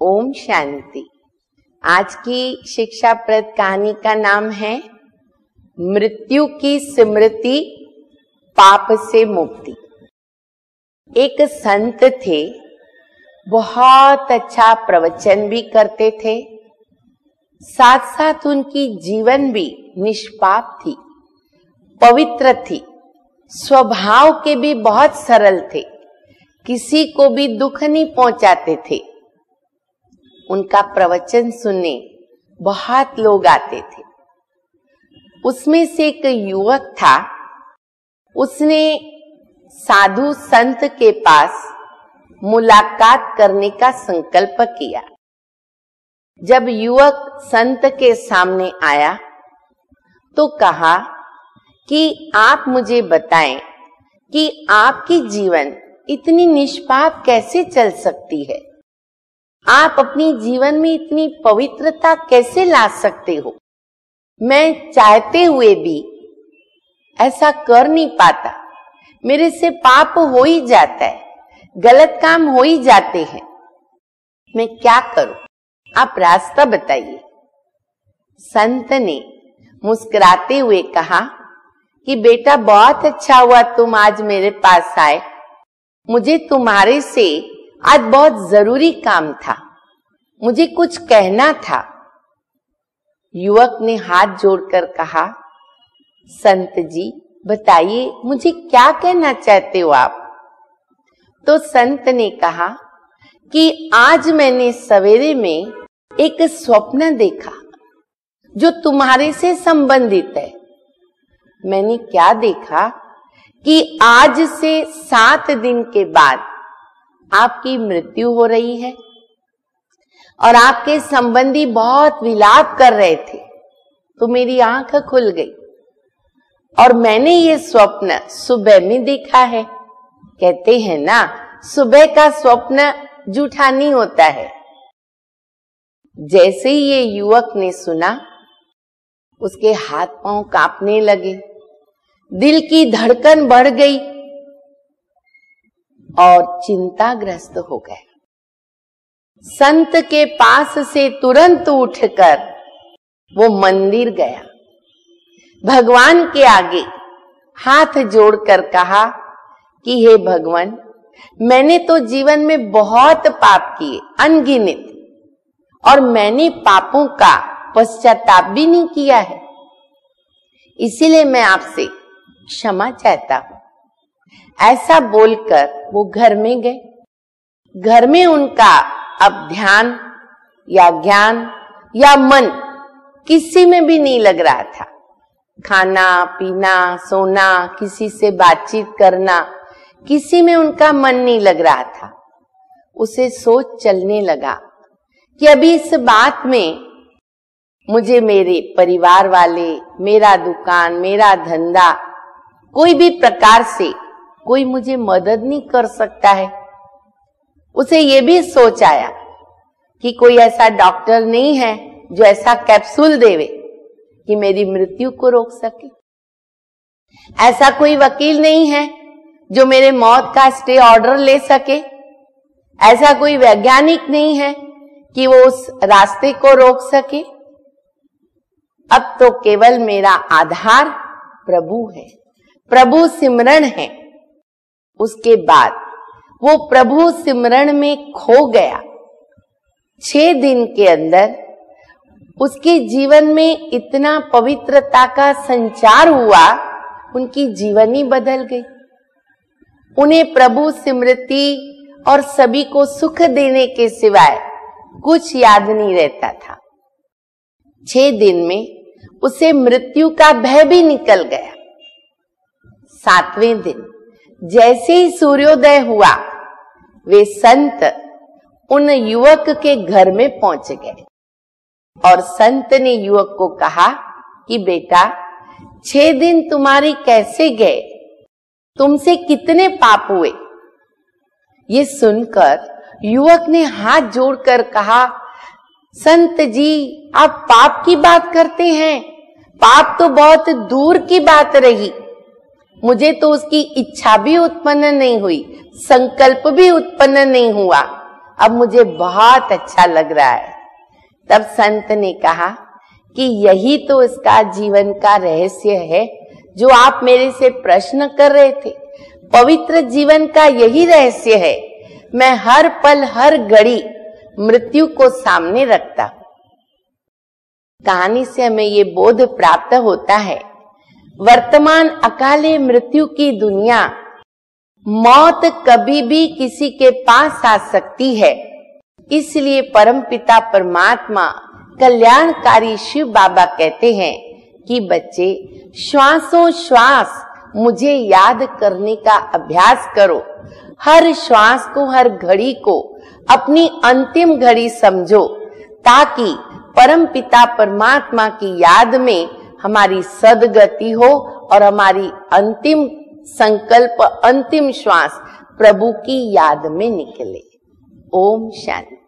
ओम शांति। आज की शिक्षाप्रद कहानी का नाम है मृत्यु की स्मृति, पाप से मुक्ति। एक संत थे, बहुत अच्छा प्रवचन भी करते थे, साथ साथ उनकी जीवन भी निष्पाप थी, पवित्र थी, स्वभाव के भी बहुत सरल थे, किसी को भी दुख नहीं पहुंचाते थे। उनका प्रवचन सुनने बहुत लोग आते थे। उसमें से एक युवक था, उसने साधु संत के पास मुलाकात करने का संकल्प किया। जब युवक संत के सामने आया तो कहा कि आप मुझे बताएं कि आपकी जीवन इतनी निष्पाप कैसे चल सकती है, आप अपनी जीवन में इतनी पवित्रता कैसे ला सकते हो। मैं चाहते हुए भी ऐसा कर नहीं पाता, मेरे से पाप हो ही जाता है, गलत काम हो ही जाते हैं, मैं क्या करूं, आप रास्ता बताइए। संत ने मुस्कुराते हुए कहा कि बेटा, बहुत अच्छा हुआ तुम आज मेरे पास आए, मुझे तुम्हारे से आज बहुत जरूरी काम था, मुझे कुछ कहना था। युवक ने हाथ जोड़कर कहा, संत जी बताइए, मुझे क्या कहना चाहते हो आप। तो संत ने कहा कि आज मैंने सवेरे में एक स्वप्न देखा जो तुम्हारे से संबंधित है। मैंने क्या देखा कि आज से 7 दिन के बाद आपकी मृत्यु हो रही है और आपके संबंधी बहुत विलाप कर रहे थे, तो मेरी आंख खुल गई और मैंने ये स्वप्न सुबह में देखा है। कहते हैं ना, सुबह का स्वप्न झूठा नहीं होता है। जैसे ही ये युवक ने सुना, उसके हाथ पांव कांपने लगे, दिल की धड़कन बढ़ गई और चिंताग्रस्त हो गया। संत के पास से तुरंत उठकर वो मंदिर गया, भगवान के आगे हाथ जोड़कर कहा कि हे भगवान, मैंने तो जीवन में बहुत पाप किए, अनगिनत, और मैंने पापों का पश्चाताप भी नहीं किया है, इसीलिए मैं आपसे क्षमा चाहता हूं। ऐसा बोलकर वो घर में गए। घर में उनका अब ध्यान या ज्ञान या मन किसी में भी नहीं लग रहा था। खाना पीना, सोना, किसी से बातचीत करना, किसी में उनका मन नहीं लग रहा था। उसे सोच चलने लगा कि अभी इस बात में मुझे मेरे परिवार वाले, मेरा दुकान, मेरा धंधा, कोई भी प्रकार से कोई मुझे मदद नहीं कर सकता है। उसे ये भी सोच आया कि कोई ऐसा डॉक्टर नहीं है जो ऐसा कैप्सूल देवे कि मेरी मृत्यु को रोक सके। ऐसा कोई वकील नहीं है जो मेरे मौत का स्टे ऑर्डर ले सके। ऐसा कोई वैज्ञानिक नहीं है कि वो उस रास्ते को रोक सके। अब तो केवल मेरा आधार प्रभु है, प्रभु सिमरन है। उसके बाद वो प्रभु सिमरन में खो गया। 6 दिन के अंदर उसके जीवन में इतना पवित्रता का संचार हुआ, उनकी जीवन ही बदल गई। उन्हें प्रभु स्मृति और सभी को सुख देने के सिवाय कुछ याद नहीं रहता था। 6 दिन में उसे मृत्यु का भय भी निकल गया। 7वें दिन जैसे ही सूर्योदय हुआ, वे संत उन युवक के घर में पहुंच गए और संत ने युवक को कहा कि बेटा, 6 दिन तुम्हारे कैसे गए, तुमसे कितने पाप हुए। ये सुनकर युवक ने हाथ जोड़कर कहा, संत जी, आप पाप की बात करते हैं, पाप तो बहुत दूर की बात रही, मुझे तो उसकी इच्छा भी उत्पन्न नहीं हुई, संकल्प भी उत्पन्न नहीं हुआ, अब मुझे बहुत अच्छा लग रहा है। तब संत ने कहा कि यही तो इसका जीवन का रहस्य है जो आप मेरे से प्रश्न कर रहे थे। पवित्र जीवन का यही रहस्य है। मैं हर पल हर घड़ी मृत्यु को सामने रखता हूं। कहानी से हमें ये बोध प्राप्त होता है, वर्तमान अकाले मृत्यु की दुनिया, मौत कभी भी किसी के पास आ सकती है। इसलिए परमपिता परमात्मा कल्याणकारी शिव बाबा कहते हैं कि बच्चे श्वासों श्वास मुझे याद करने का अभ्यास करो। हर श्वास को, हर घड़ी को अपनी अंतिम घड़ी समझो, ताकि परमपिता परमात्मा की याद में हमारी सद्गति हो और हमारी अंतिम संकल्प, अंतिम श्वास प्रभु की याद में निकले। ओम शांति।